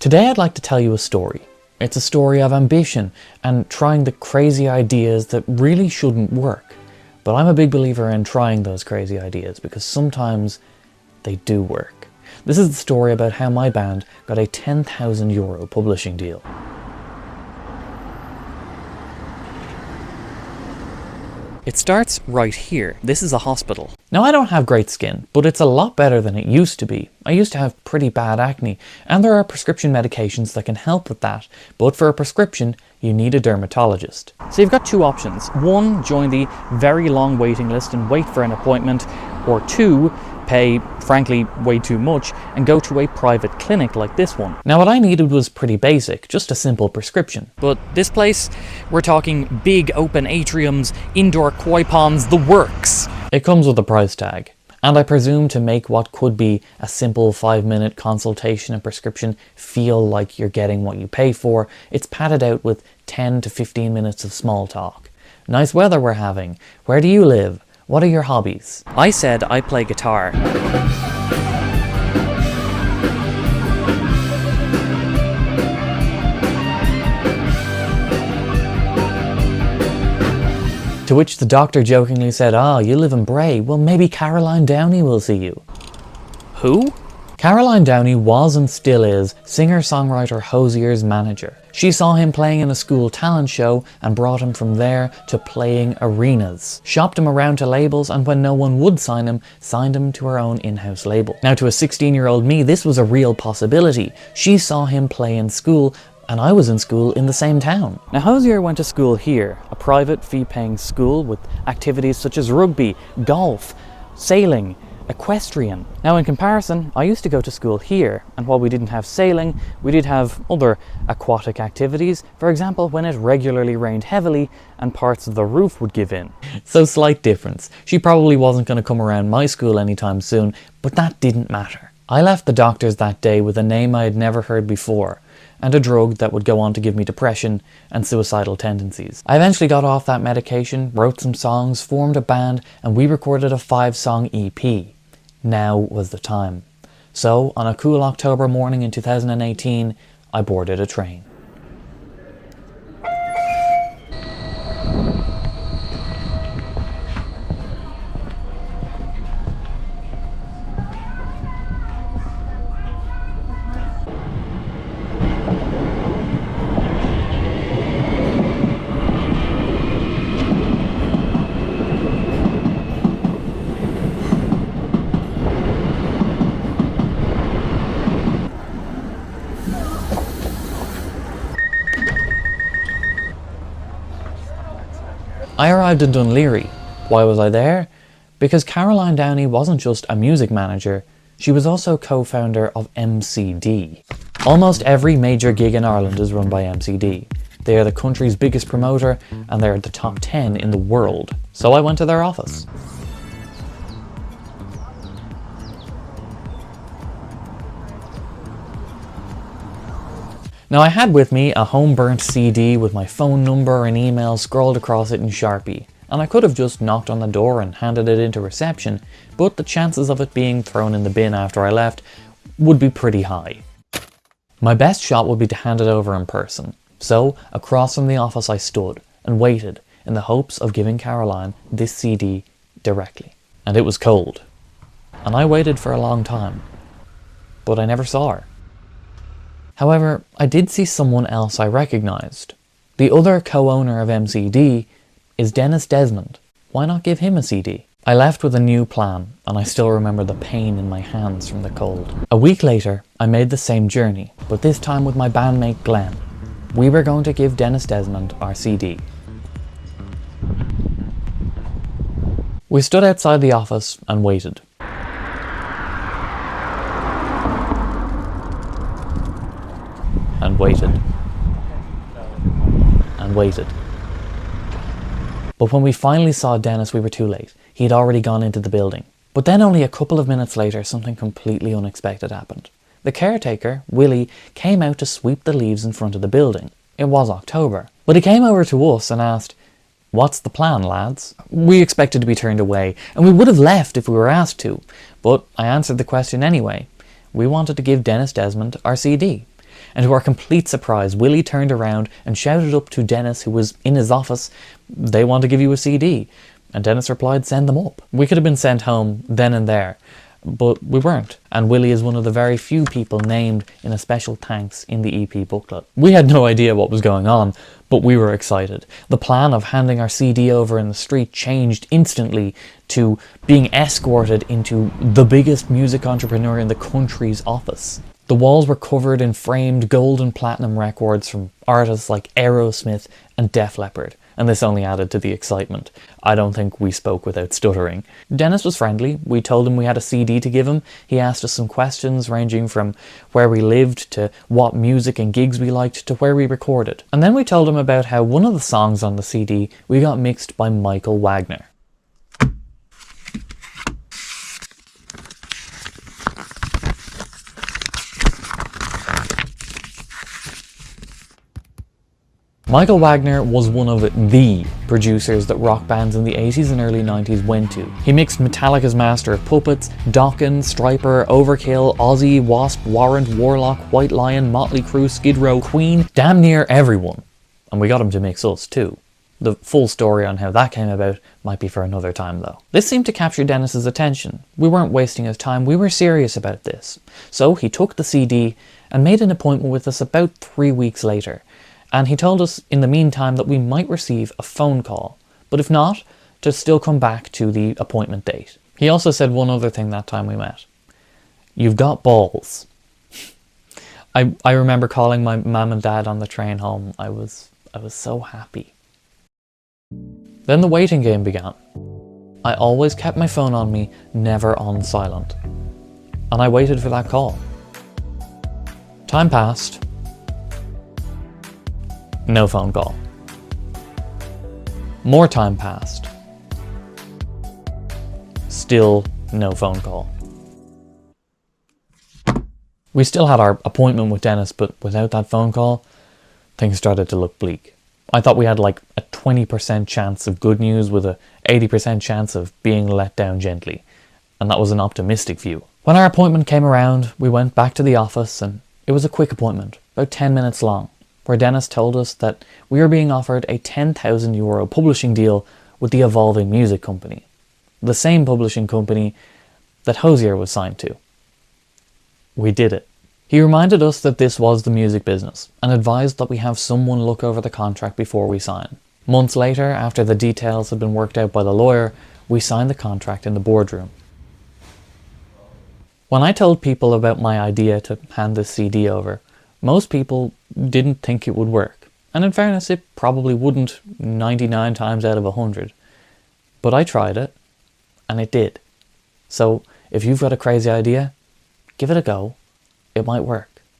Today I'd like to tell you a story. It's a story of ambition and trying the crazy ideas that really shouldn't work. But I'm a big believer in trying those crazy ideas because sometimes they do work. This is the story about how my band got a €10,000 publishing deal. It starts right here. This is a hospital. Now I don't have great skin, but it's a lot better than it used to be. I used to have pretty bad acne, and there are prescription medications that can help with that. But for a prescription, you need a dermatologist. So you've got two options. One, join the very long waiting list and wait for an appointment, or two, pay, frankly, way too much and go to a private clinic like this one. Now what I needed was pretty basic, just a simple prescription. But this place, we're talking big open atriums, indoor koi ponds, the works. It comes with a price tag, and I presume to make what could be a simple 5-minute consultation and prescription feel like you're getting what you pay for, it's padded out with 10 to 15 minutes of small talk. Nice weather we're having. Where do you live? What are your hobbies? I said I play guitar. To which the doctor jokingly said, you live in Bray. Well, maybe Caroline Downey will see you. Who? Caroline Downey was and still is singer-songwriter Hozier's manager. She saw him playing in a school talent show and brought him from there to playing arenas. Shopped him around to labels, and when no one would sign him, signed him to her own in-house label. Now to a 16-year-old me, this was a real possibility. She saw him play in school, and I was in school in the same town. Now Hozier went to school here, a private fee-paying school with activities such as rugby, golf, sailing, equestrian. Now in comparison, I used to go to school here, and while we didn't have sailing, we did have other aquatic activities. For example, when it regularly rained heavily and parts of the roof would give in. So slight difference. She probably wasn't going to come around my school anytime soon, but that didn't matter. I left the doctors that day with a name I had never heard before, and a drug that would go on to give me depression and suicidal tendencies. I eventually got off that medication, wrote some songs, formed a band, and we recorded a 5-song EP. Now was the time. So, on a cool October morning in 2018, I boarded a train. I arrived in Dun Laoghaire. Why was I there? Because Caroline Downey wasn't just a music manager, she was also co-founder of MCD. Almost every major gig in Ireland is run by MCD. They are the country's biggest promoter, and they're at the top 10 in the world. So I went to their office. Now I had with me a home-burnt CD with my phone number and email scrawled across it in Sharpie, and I could have just knocked on the door and handed it into reception, but the chances of it being thrown in the bin after I left would be pretty high. My best shot would be to hand it over in person, so across from the office I stood and waited in the hopes of giving Caroline this CD directly. And it was cold, and I waited for a long time, but I never saw her. However, I did see someone else I recognised. The other co-owner of MCD is Denis Desmond. Why not give him a CD? I left with a new plan, and I still remember the pain in my hands from the cold. A week later, I made the same journey, but this time with my bandmate Glenn. We were going to give Denis Desmond our CD. We stood outside the office and waited. And waited. And waited. But when we finally saw Denis, we were too late. He had already gone into the building. But then only a couple of minutes later, something completely unexpected happened. The caretaker, Willie, came out to sweep the leaves in front of the building. It was October. But he came over to us and asked, "What's the plan, lads?" We expected to be turned away, and we would have left if we were asked to. But I answered the question anyway. We wanted to give Denis Desmond our CD. And to our complete surprise, Willie turned around and shouted up to Denis, who was in his office, "They want to give you a CD." And Denis replied, "Send them up." We could have been sent home then and there, but we weren't. And Willie is one of the very few people named in a special thanks in the EP booklet. We had no idea what was going on, but we were excited. The plan of handing our CD over in the street changed instantly to being escorted into the biggest music entrepreneur in the country's office. The walls were covered in framed gold and platinum records from artists like Aerosmith and Def Leppard, and this only added to the excitement. I don't think we spoke without stuttering. Denis was friendly. We told him we had a CD to give him. He asked us some questions ranging from where we lived to what music and gigs we liked to where we recorded. And then we told him about how one of the songs on the CD we got mixed by Michael Wagner. Michael Wagner was one of the producers that rock bands in the 80s and early 90s went to. He mixed Metallica's Master of Puppets, Dokken, Stryper, Overkill, Ozzy, Wasp, Warrant, Warlock, White Lion, Motley Crue, Skid Row, Queen, damn near everyone. And we got him to mix us too. The full story on how that came about might be for another time though. This seemed to capture Denis's attention. We weren't wasting his time, we were serious about this. So he took the CD and made an appointment with us about 3 weeks later. And he told us in the meantime that we might receive a phone call, but if not, to still come back to the appointment date. He also said one other thing that time we met. "You've got balls." I remember calling my mum and dad on the train home. I was so happy. Then the waiting game began. I always kept my phone on me, never on silent. And I waited for that call. Time passed. No phone call. More time passed. Still no phone call. We still had our appointment with Denis, but without that phone call, things started to look bleak. I thought we had like a 20% chance of good news with a 80% chance of being let down gently, and that was an optimistic view. When our appointment came around, we went back to the office, and it was a quick appointment, about 10 minutes long, where Denis told us that we were being offered a €10,000 publishing deal with the Evolving Music Company, the same publishing company that Hozier was signed to. We did it. He reminded us that this was the music business and advised that we have someone look over the contract before we sign. Months later, after the details had been worked out by the lawyer, we signed the contract in the boardroom. When I told people about my idea to hand this CD over, most people didn't think it would work. And in fairness, it probably wouldn't 99 times out of 100. But I tried it, and it did. So if you've got a crazy idea, give it a go. It might work.